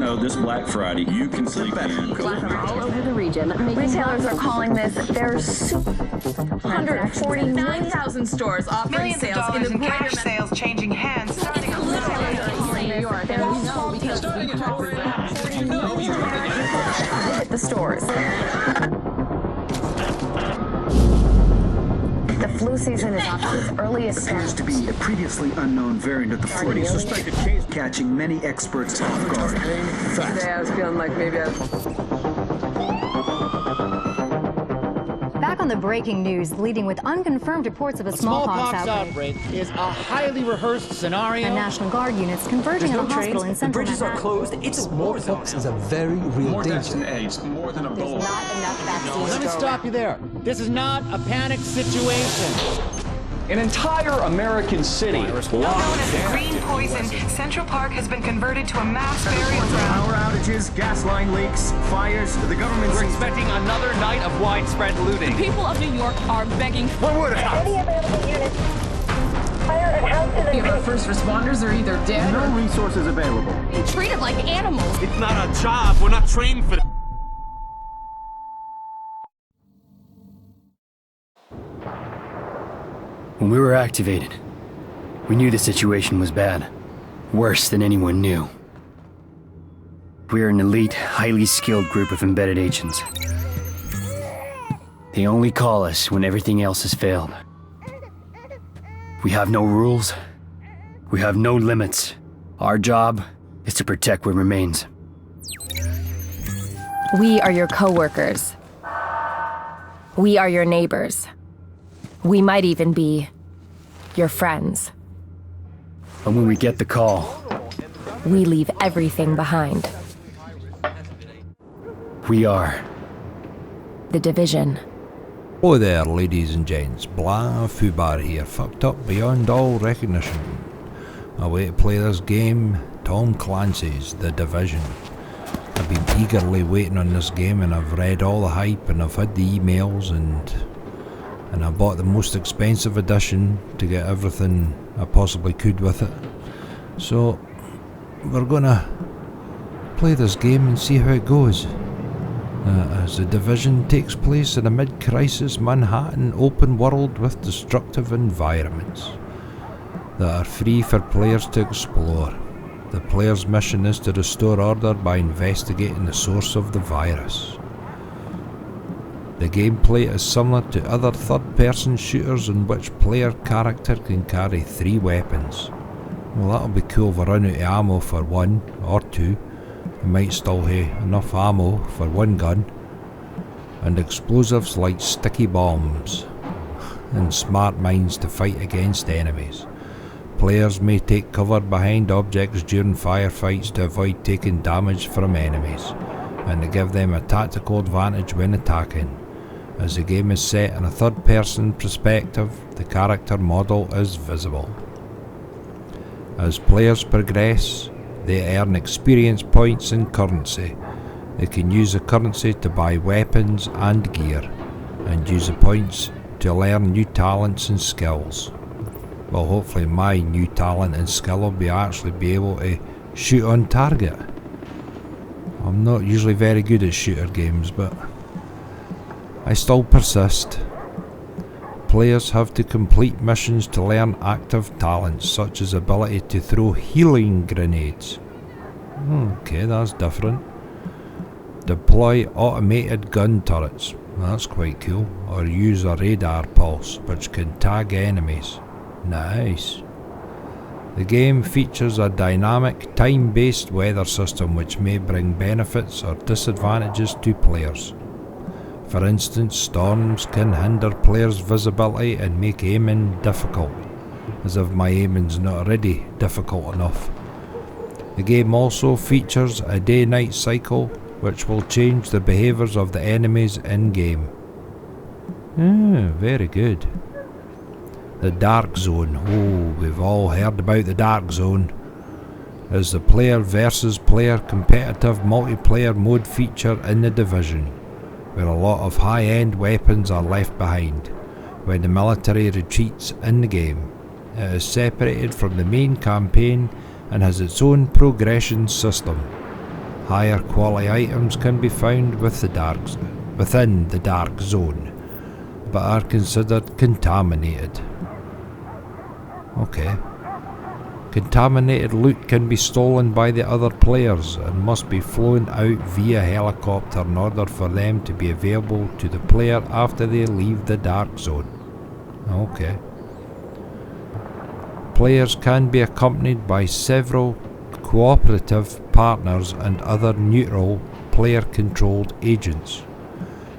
know, this Black Friday, you can sleep in. All over the region. Retailers are calling this their 149,000 stores offering Millions of sales dollars in in the cash sales changing hands starting on New York. Hit the stores. The flu season is off to its earliest Appears to be a previously unknown variant of the flu, suspected case catching many experts off guard. Today I was feeling like maybe Back on the breaking news, leading with unconfirmed reports of a smallpox outbreak is a highly rehearsed scenario. And National Guard units converging on a hospital in central Bridges are closed. It's a war zone. Smallpox is a very real More deaths danger. than AIDS, more than Ebola. not enough vaccines. Let me stop you there. This is not a panic situation. An entire American city known as the green poison. Central Park has been converted to a mass burial ground. Power outages, gas line leaks, fires. The government We're expecting another night of widespread looting. People of New York are begging for What would happen? any available units. Fire and houses and our first responders are either dead No resources available. or treated like animals. It's not our job. We're not trained for that. When we were activated, we knew the situation was bad. Worse than anyone knew. We are an elite, highly skilled group of embedded agents. They only call us when everything else has failed. We have no rules. We have no limits. Our job is to protect what remains. We are your co-workers. We are your neighbors. We might even be your friends. And when we get the call, We leave everything behind. we are The Division. Hello there, ladies and gents. Blah Fubar here, fucked up beyond all recognition. I wait to play this game, Tom Clancy's The Division. I've been eagerly waiting on this game, and I've read all the hype, and I've had the emails, and I bought the most expensive edition to get everything I possibly could with it. So we're gonna play this game and see how it goes. As The Division takes place in a mid-crisis Manhattan open world with destructive environments that are free for players to explore. The player's mission is to restore order by investigating the source of the virus. The gameplay is similar to other third-person shooters in which player character can carry 3 weapons. Well, that'll be cool if I run out of ammo for 1 or 2. I might still have enough ammo for 1 gun, and explosives like sticky bombs, and smart mines to fight against enemies. Players may take cover behind objects during firefights to avoid taking damage from enemies, and to give them a tactical advantage when attacking. As the game is set in a third-person perspective, the character model is visible. As players progress, they earn experience points and currency. They can use the currency to buy weapons and gear, and use the points to learn new talents and skills. Well, hopefully my new talent and skill will be actually be able to shoot on target. I'm not usually very good at shooter games, but I still persist. Players have to complete missions to learn active talents, such as ability to throw healing grenades. Okay, that's different. Deploy automated gun turrets, that's quite cool, or use a radar pulse, which can tag enemies. Nice. The game features a dynamic, time-based weather system which may bring benefits or disadvantages to players. For instance, storms can hinder players' visibility and make aiming difficult, as if my aiming's not already difficult enough. The game also features a day-night cycle which will change the behaviours of the enemies in-game. Very good. The Dark Zone. Oh, we've all heard about the Dark Zone. Is the player versus player competitive multiplayer mode feature in The Division, where a lot of high-end weapons are left behind. When the military retreats in the game, it is separated from the main campaign and has its own progression system. Higher quality items can be found within the dark zone, but are considered contaminated. Okay. Contaminated loot can be stolen by the other players and must be flown out via helicopter in order for them to be available to the player after they leave the dark zone. Okay. Players can be accompanied by several cooperative partners and other neutral player-controlled agents.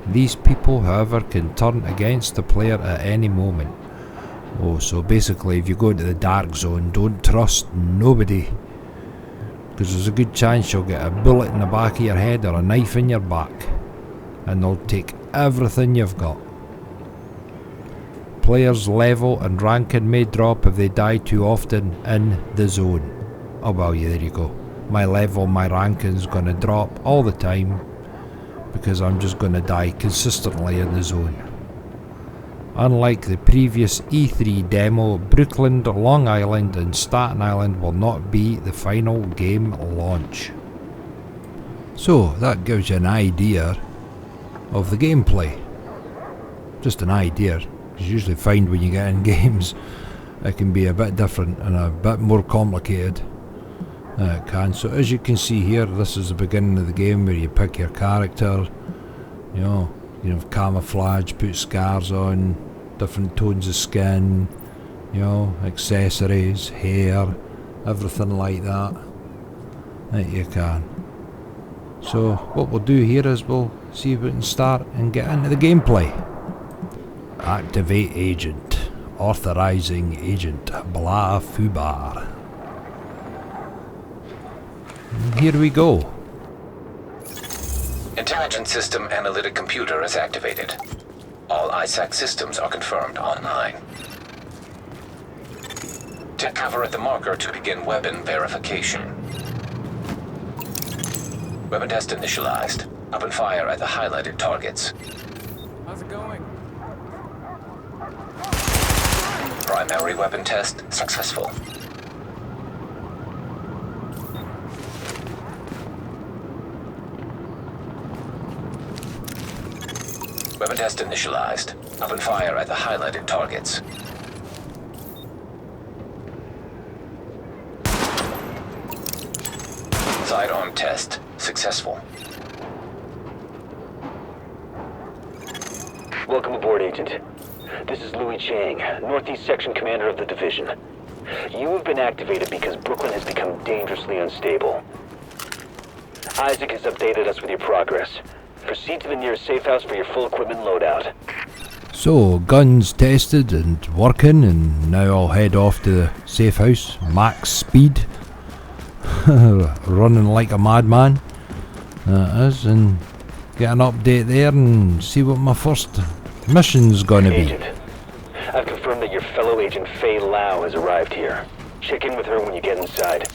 These people, however, can turn against the player at any moment. Oh, so basically if you go into the dark zone, don't trust nobody, because there's a good chance you'll get a bullet in the back of your head or a knife in your back, and they'll take everything you've got. Players' level and ranking may drop if they die too often in the zone. Oh well, yeah, there you go. My level, my ranking's gonna drop all the time, because I'm just gonna die consistently in the zone. Unlike the previous E3 demo, Brooklyn, Long Island and Staten Island will not be the final game launch. So that gives you an idea of the gameplay. Just an idea, because you usually find when you get in games it can be a bit different and a bit more complicated. It can. So as you can see here, this is the beginning of the game where you pick your character, you have camouflage, put scars on, different tones of skin, accessories, hair, everything like that you can. So what we'll do here is we'll see if we can start and get into the gameplay. Activate agent, authorizing agent, blah fubar. And here we go. Intelligence System Analytic Computer is activated. All ISAC systems are confirmed online. Take cover at the marker to begin weapon verification. Weapon test initialized. Open fire at the highlighted targets. How's it going? Primary weapon test successful. Weapon test initialized. Open fire at the highlighted targets. Sidearm test successful. Welcome aboard, Agent. This is Louis Chang, Northeast Section Commander of the Division. You have been activated because Brooklyn has become dangerously unstable. Isaac has updated us with your progress. Proceed to the nearest safe house for your full equipment loadout. So, guns tested and working, and now I'll head off to the safe house, max speed, running like a madman, that is, and get an update there and see what my first mission's gonna be. Agent, I've confirmed that your fellow agent Faye Lau has arrived here. Check in with her when you get inside.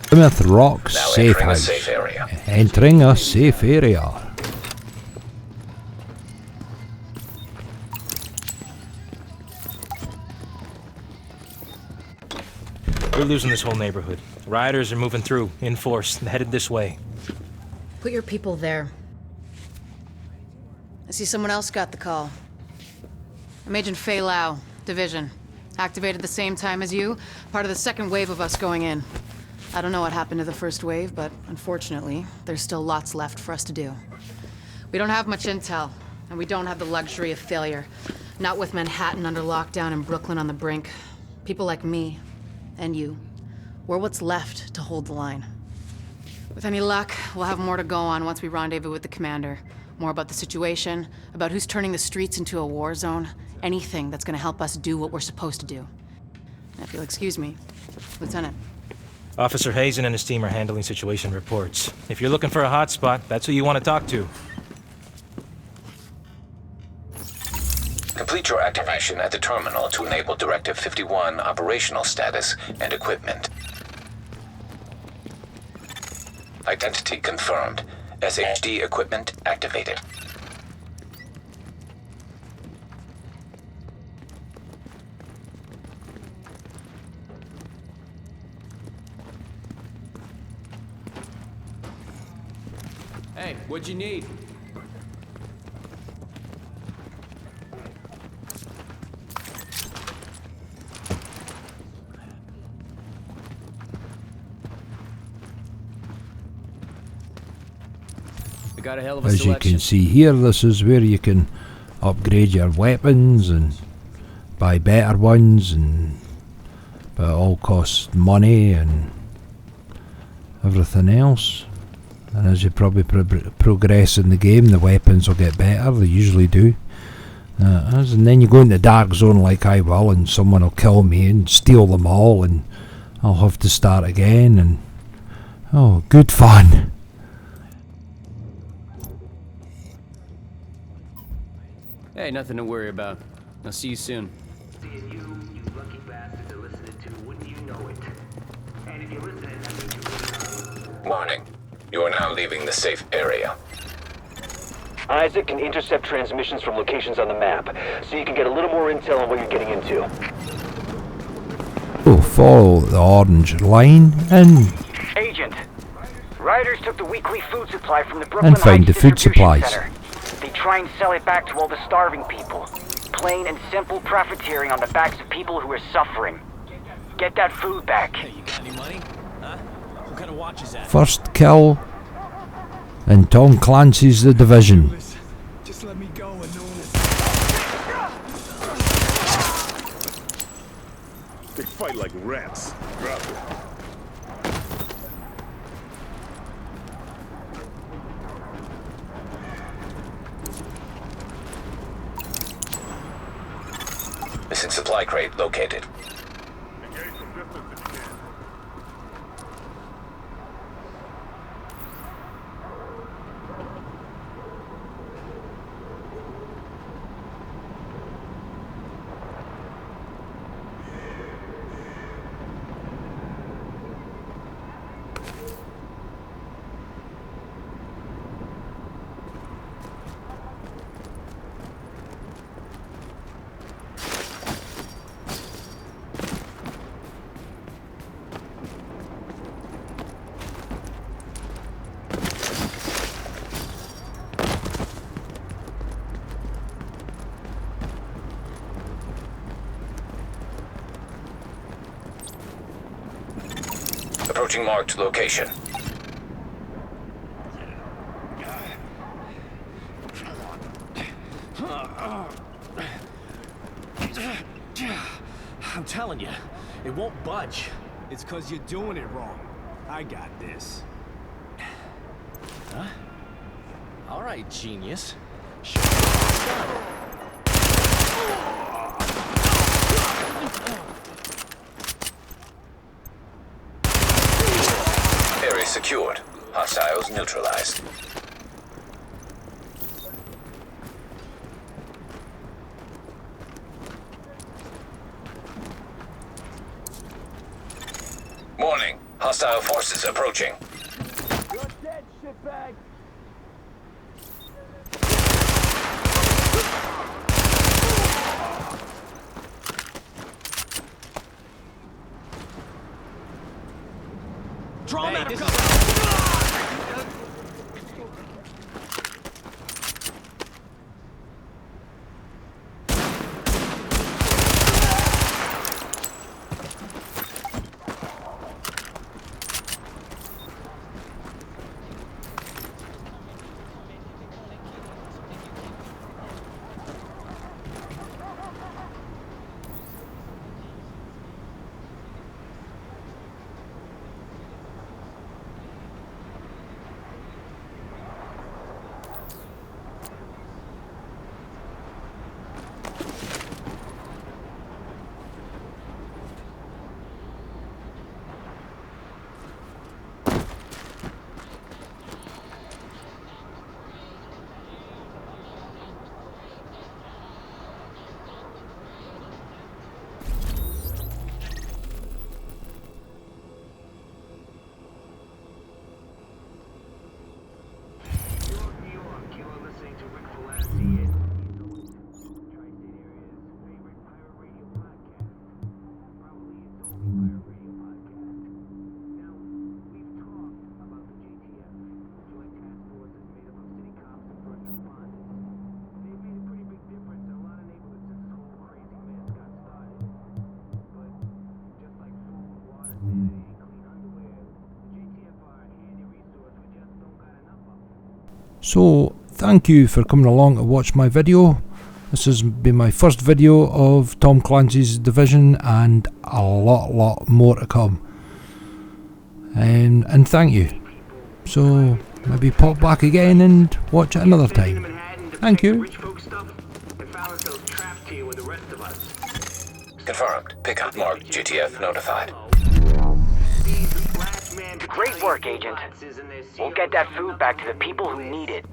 Plymouth Rock Now safe entering house. a safe area. Entering a safe area. We're losing this whole neighborhood. Rioters are moving through, in force, headed this way. Put your people there. I see someone else got the call. I'm Agent Faye Lau, Division. Activated the same time as you, part of the second wave of us going in. I don't know what happened to the first wave, but unfortunately, there's still lots left for us to do. We don't have much intel, and we don't have the luxury of failure. Not with Manhattan under lockdown and Brooklyn on the brink. People like me, and you, we're what's left to hold the line. With any luck, we'll have more to go on once we rendezvous with the commander. More about the situation, about who's turning the streets into a war zone, anything that's gonna help us do what we're supposed to do. And if you'll excuse me, Lieutenant. Officer Hazen and his team are handling situation reports. If you're looking for a hotspot, that's who you want to talk to. Complete your activation at the terminal to enable Directive 51 operational status and equipment. Identity confirmed. SHD equipment activated. Hey, what'd you need? We got a hell of a As you selection. can see here, this is where you can upgrade your weapons and buy better ones, but it all costs money and everything else. And as you probably progress in the game, the weapons will get better. They usually do. And then you go into the dark zone like I will, and someone will kill me and steal them all, and I'll have to start again. And oh, good fun. Hey, nothing to worry about. I'll see you soon. Warning. You are now leaving the safe area. Isaac can intercept transmissions from locations on the map, so you can get a little more intel on what you're getting into. Oh, follow the orange line and Agent, riders took the weekly food supply from the Brooklyn find the Heights food distribution supplies. center. They try and sell it back to all the starving people. Plain and simple profiteering on the backs of people who are suffering. Get that food back. Hey, you got any money? Huh? What kind of watch is that? First kill in Tom Clancy's The Division. Just let me go and no one is... They fight like rats. Drop it. Missing supply crate located. Approaching marked location. I'm telling you, it won't budge. It's cause you're doing it wrong. I got this. Huh? All right, genius. Area secured. Hostiles neutralized. Warning. Hostile forces approaching. You're dead, shitbag. Draw him out of cover! So, thank you for coming along to watch my video. This has been my first video of Tom Clancy's Division, and a lot more to come. And thank you. So, maybe pop back again and watch it another time. Thank you. Confirmed. Pickup marked. GTF notified. Great work, Agent. We'll get that food back to the people who need it.